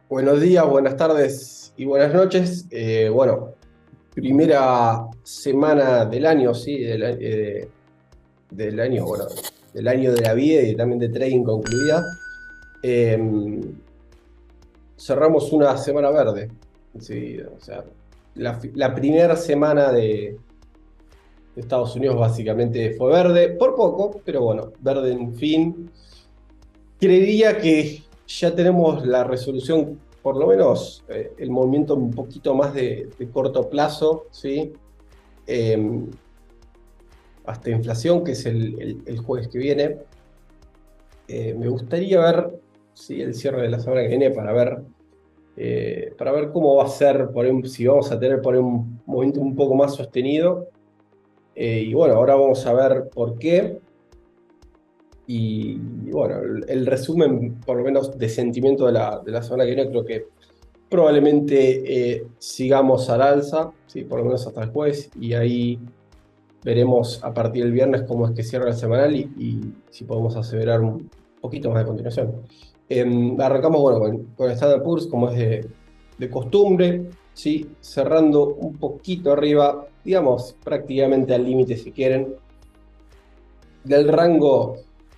Buenos días, buenas tardes y buenas noches. Bueno, primera semana del año, sí, del año, bueno, del año de la vida y también de trading concluida. Eh, Cerramos una semana verde, sí, o sea, la primera semana de Estados Unidos básicamente fue verde, por poco, pero bueno, verde en fin. Creería que ya tenemos la resolución, por lo menos el movimiento un poquito más de corto plazo, ¿sí? Eh, Hasta inflación, que es el jueves que viene. Me gustaría ver, ¿sí? El cierre de la semana que viene para ver cómo va a ser, si vamos a tener por ahí un movimiento un poco más sostenido. Y bueno, ahora vamos a ver por qué. Y bueno, el resumen, por lo menos, de sentimiento de la semana que viene, creo que probablemente sigamos al alza, ¿sí? Por lo menos hasta el jueves, y ahí veremos a partir del viernes cómo es que cierra el semanal y si podemos acelerar un poquito más de continuación. Arrancamos bueno, con Standard Poor's, como es de costumbre, ¿sí? Cerrando un poquito arriba, digamos, prácticamente al límite si quieren, del rango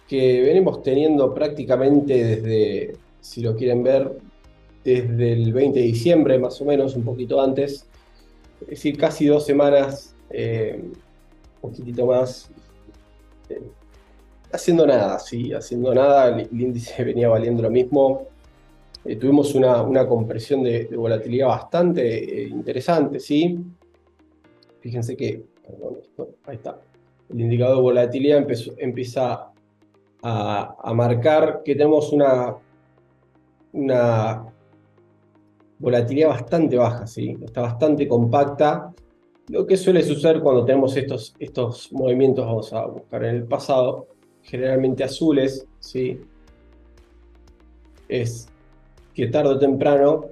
que venimos teniendo prácticamente desde, si lo quieren ver, desde el 20 de diciembre, más o menos, un poquito antes, es decir, casi 2 semanas, un poquitito más, eh, haciendo nada, sí, haciendo nada, el índice venía valiendo lo mismo. Tuvimos una compresión de volatilidad bastante interesante, sí. Fíjense que, perdón, ahí está, el indicador de volatilidad empieza a marcar que tenemos una volatilidad bastante baja, ¿sí? Está bastante compacta. Lo que suele suceder cuando tenemos estos movimientos, vamos a buscar en el pasado, generalmente azules, ¿sí? Es que tarde o temprano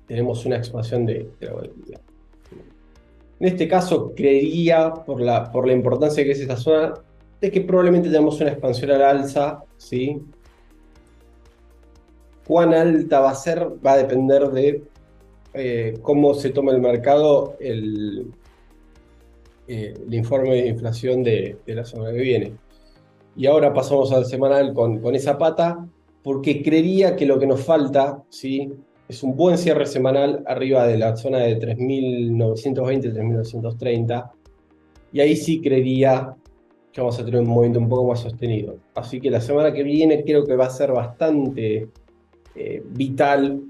tenemos una expansión de la volatilidad. En este caso, creería, por la importancia que es esta zona, de que probablemente tenemos una expansión al alza, ¿sí? Cuán alta va a ser va a depender de cómo se toma el mercado el informe de inflación de la semana que viene. Y ahora pasamos al semanal con esa pata, porque creería que lo que nos falta, ¿sí? Es un buen cierre semanal arriba de la zona de 3.920, 3.930, y ahí sí creería que vamos a tener un movimiento un poco más sostenido. Así que la semana que viene creo que va a ser bastante vital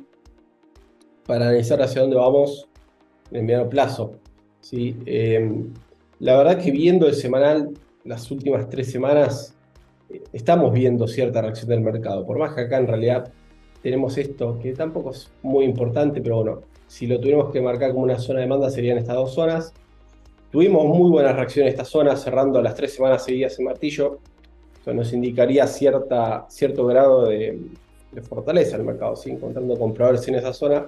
para analizar hacia dónde vamos en el mediano plazo, ¿sí? La verdad que viendo el semanal, las últimas 3 semanas, estamos viendo cierta reacción del mercado. Por más que acá en realidad tenemos esto, que tampoco es muy importante, pero bueno, si lo tuviéramos que marcar como una zona de demanda serían estas dos zonas. Tuvimos muy buena reacción en esta zona, cerrando las 3 semanas seguidas en martillo. Eso nos indicaría cierto grado de fortaleza del mercado, ¿sí? Encontrando compradores en esa zona.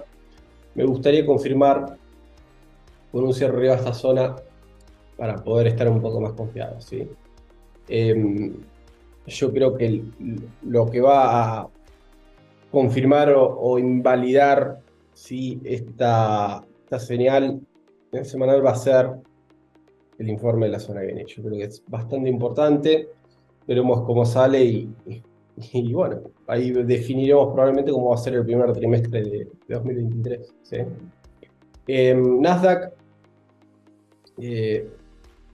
Me gustaría confirmar con un cierre arriba de esta zona para poder estar un poco más confiados, ¿sí? Eh, yo creo que lo que va a confirmar o invalidar, ¿sí? Esta señal en semanal va a ser el informe de la zona que viene. Yo creo que es bastante importante. Veremos cómo sale y bueno, ahí definiremos probablemente cómo va a ser el primer trimestre de 2023, ¿sí? Nasdaq, eh,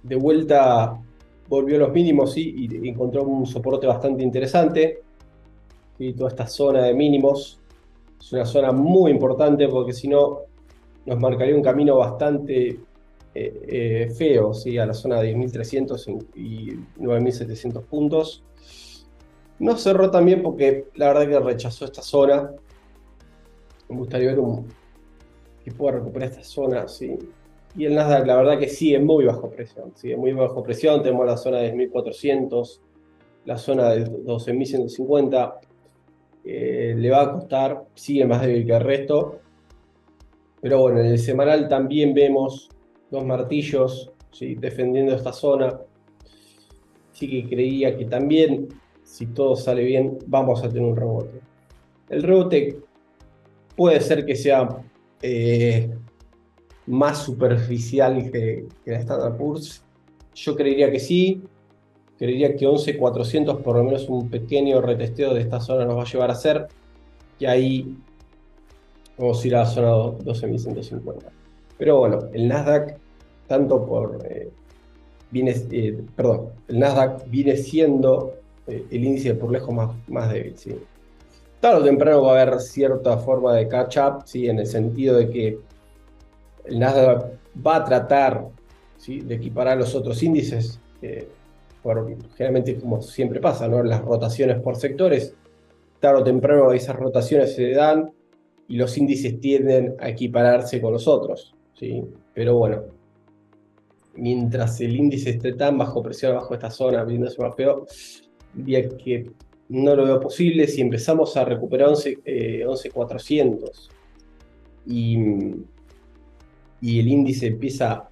de vuelta volvió a los mínimos, ¿sí? Y encontró un soporte bastante interesante, ¿sí? Toda esta zona de mínimos es una zona muy importante porque si no nos marcaría un camino bastante feo, ¿sí? A la zona de 10.300 y 9.700 puntos. No cerró también porque la verdad que rechazó esta zona. Me gustaría ver que pueda recuperar esta zona, ¿sí? Y el Nasdaq, la verdad que sigue muy bajo presión. Sigue muy bajo presión. Tenemos la zona de 10.400, la zona de 12.150. Le va a costar, sigue más débil que el resto. Pero bueno, en el semanal también vemos dos martillos, ¿sí? Defendiendo esta zona. Sí que creía que también, si todo sale bien, vamos a tener un rebote. El rebote puede ser que sea más superficial que la Standard Poor's. Yo creería que sí. Creería que 11.400, por lo menos un pequeño retesteo de esta zona nos va a llevar a hacer. Y ahí vamos a ir a la zona 12.150. Pero bueno, el Nasdaq, tanto por perdón, el Nasdaq viene siendo el índice por lejos más débil, ¿sí? Tarde o temprano va a haber cierta forma de catch up, ¿sí? En el sentido de que el Nasdaq va a tratar, ¿sí?, de equiparar a los otros índices, generalmente como siempre pasa, ¿no? Las rotaciones por sectores, tarde o temprano esas rotaciones se dan y los índices tienden a equipararse con los otros, ¿sí? Pero bueno, mientras el índice esté tan bajo presión, bajo esta zona, viéndose más feo, diría que no lo veo posible. Si empezamos a recuperar 11.400 y, y el índice empieza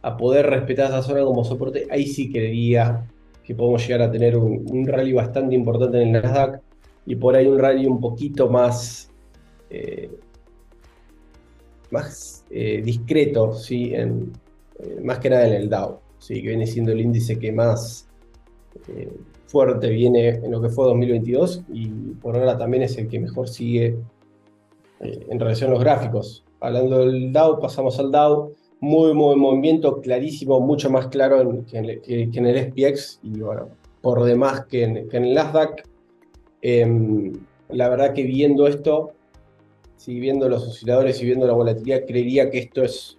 a poder respetar esa zona como soporte, ahí sí creería que podemos llegar a tener un rally bastante importante en el Nasdaq y por ahí un rally un poquito eh, más discreto, ¿sí? Más que nada en el Dow, ¿sí? Que viene siendo el índice que más eh, fuerte viene en lo que fue 2022 y por ahora también es el que mejor sigue en relación a los gráficos. Hablando del Dow, pasamos al Dow. Muy buen movimiento, clarísimo, mucho más claro que en el SPX y bueno, por demás que en el Nasdaq. La verdad que viendo esto, sí, viendo los osciladores y viendo la volatilidad, creería que esto es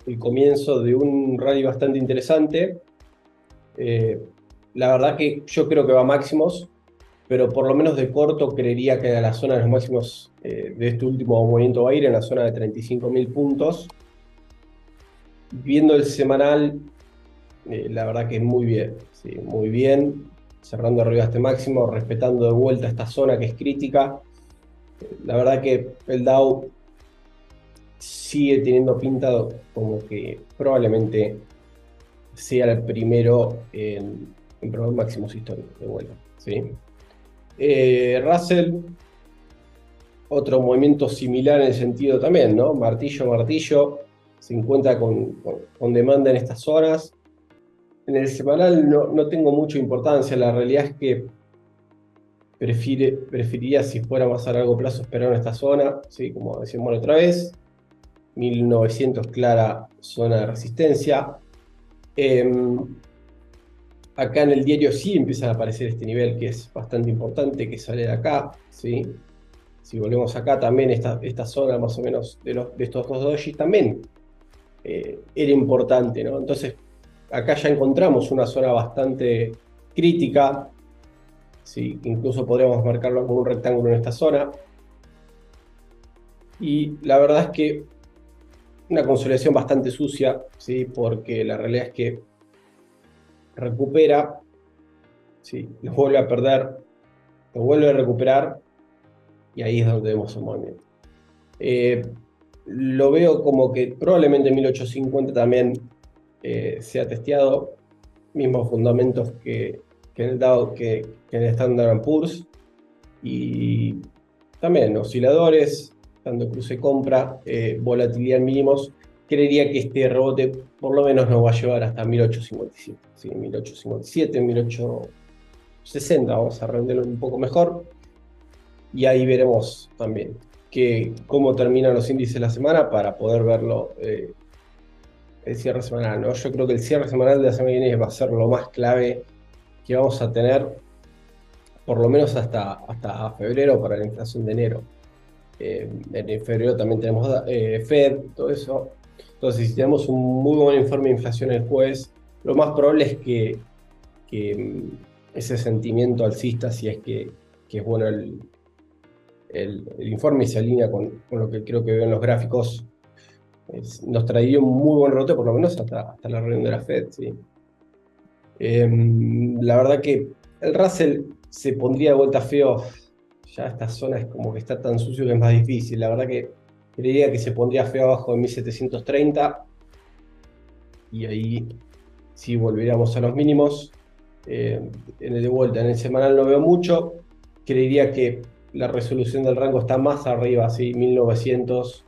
el comienzo de un rally bastante interesante. Eh, la verdad que yo creo que va a máximos, pero por lo menos de corto creería que a la zona de los máximos de este último movimiento va a ir en la zona de 35.000 puntos. Viendo el semanal, la verdad que muy bien, sí, muy bien, cerrando arriba este máximo, respetando de vuelta esta zona que es crítica. La verdad que el Dow sigue teniendo pinta como que probablemente sea el primero en probar máximos históricos de vuelta, ¿sí? Russell, otro movimiento similar en el sentido también, ¿no? Martillo, martillo, se encuentra con demanda en estas zonas. En el semanal no tengo mucha importancia, la realidad es que preferiría, si fuera más a largo plazo, esperar en esta zona, ¿sí? Como decíamos la otra vez, 1900 clara zona de resistencia. Acá en el diario sí empieza a aparecer este nivel que es bastante importante, que sale de acá, ¿sí? Si volvemos acá también esta zona más o menos de estos dos dojis también era importante, ¿no? Entonces acá ya encontramos una zona bastante crítica, ¿sí? Incluso podríamos marcarlo como un rectángulo en esta zona. Y la verdad es que una consolidación bastante sucia, ¿sí? Porque la realidad es que recupera, ¿sí? Lo vuelve a perder, lo vuelve a recuperar y ahí es donde vemos un movimiento. Lo veo como que probablemente 1850 también sea testeado, mismos fundamentos que en el Dow, que en el Standard Poor's, y también osciladores, tanto cruce compra, volatilidad en mínimos. Creería que este rebote por lo menos nos va a llevar hasta 1857, ¿sí? 1857, 1860, vamos a renderlo un poco mejor. Y ahí veremos también cómo terminan los índices de la semana para poder verlo el cierre semanal, ¿no? Yo creo que el cierre semanal de la semana que viene va a ser lo más clave que vamos a tener, por lo menos hasta febrero para la inflación de enero. En febrero también tenemos Fed, todo eso. Entonces, si tenemos un muy buen informe de inflación el jueves, lo más probable es que ese sentimiento alcista, si es que es bueno el informe y se alinea con lo que creo que veo en los gráficos, nos traería un muy buen rebote, por lo menos hasta la reunión de la Fed, ¿sí? La verdad que el Russell se pondría de vuelta feo. Ya esta zona es como que está tan sucio que es más difícil. La verdad que creería que se pondría feo abajo de 1730 y ahí sí volveríamos a los mínimos. En el de vuelta, en el semanal no veo mucho. Creería que la resolución del rango está más arriba, ¿sí? 1900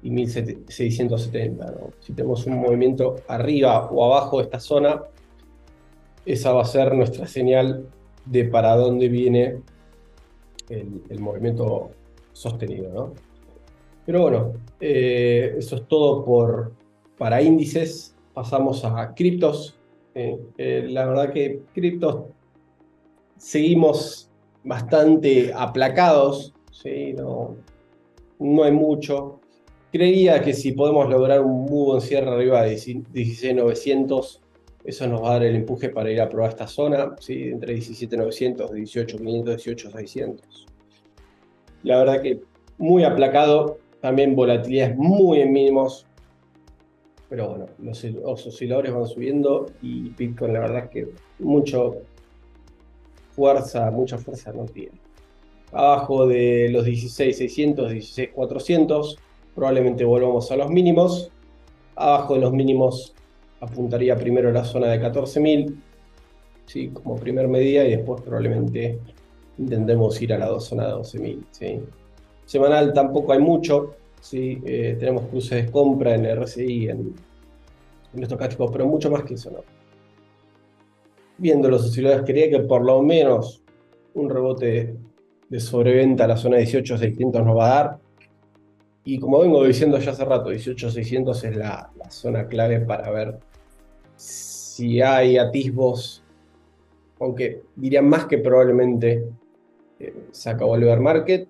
y 1670, ¿no? Si tenemos un movimiento arriba o abajo de esta zona, esa va a ser nuestra señal de para dónde viene el movimiento sostenido, ¿no? Pero bueno, eso es todo para índices. Pasamos a criptos. La verdad que criptos seguimos bastante aplacados, ¿sí? No hay mucho. Creería que si podemos lograr un muy buen cierre arriba de 16.900, eso nos va a dar el empuje para ir a probar esta zona, ¿sí? Entre 17.900, 18.500, 18.600. La verdad que muy aplacado, también volatilidades muy en mínimos, pero bueno, los osciladores van subiendo y Bitcoin la verdad que mucha fuerza no tiene. Abajo de los 16.600, 16.400, probablemente volvamos a los mínimos. Abajo de los mínimos apuntaría primero la zona de 14.000, ¿sí? Como primer medida, y después probablemente intentemos ir a la zona de 12.000, ¿sí? Semanal tampoco hay mucho, ¿sí? Tenemos cruces de compra en RSI, en estocásticos, pero mucho más que eso no. Viendo los osciladores, creía que por lo menos un rebote de sobreventa a la zona 18.600 nos va a dar. Y como vengo diciendo ya hace rato, 18.600 es la zona clave para ver si hay atisbos, aunque diría más que probablemente se acabó el bear market.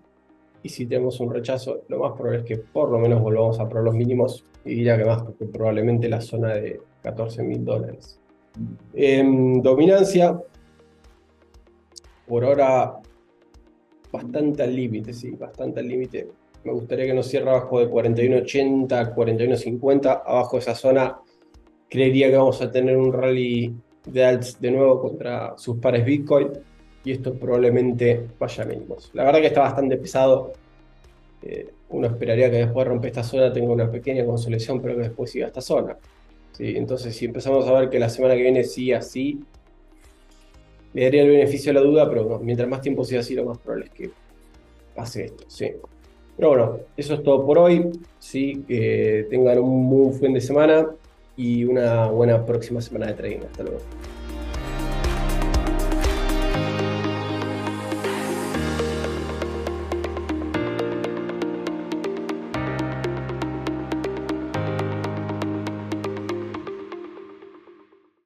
Y si tenemos un rechazo, lo más probable es que por lo menos volvamos a probar los mínimos, y diría que más, porque probablemente la zona de $14.000. Dominancia, por ahora bastante al límite, sí, bastante al límite. Me gustaría que nos cierre abajo de 41.80, 41.50. Abajo de esa zona creería que vamos a tener un rally de alts de nuevo contra sus pares Bitcoin, y esto probablemente vaya a mínimos. La verdad que está bastante pesado. Uno esperaría que después de romper esta zona tenga una pequeña consolidación, pero que después siga esta zona, ¿sí? Entonces, si empezamos a ver que la semana que viene sigue así, le daría el beneficio de la duda, pero no, mientras más tiempo siga así, lo más probable es que pase esto, ¿sí? Pero bueno, eso es todo por hoy, ¿sí? Que tengan un muy buen fin de semana y una buena próxima semana de trading. Hasta luego.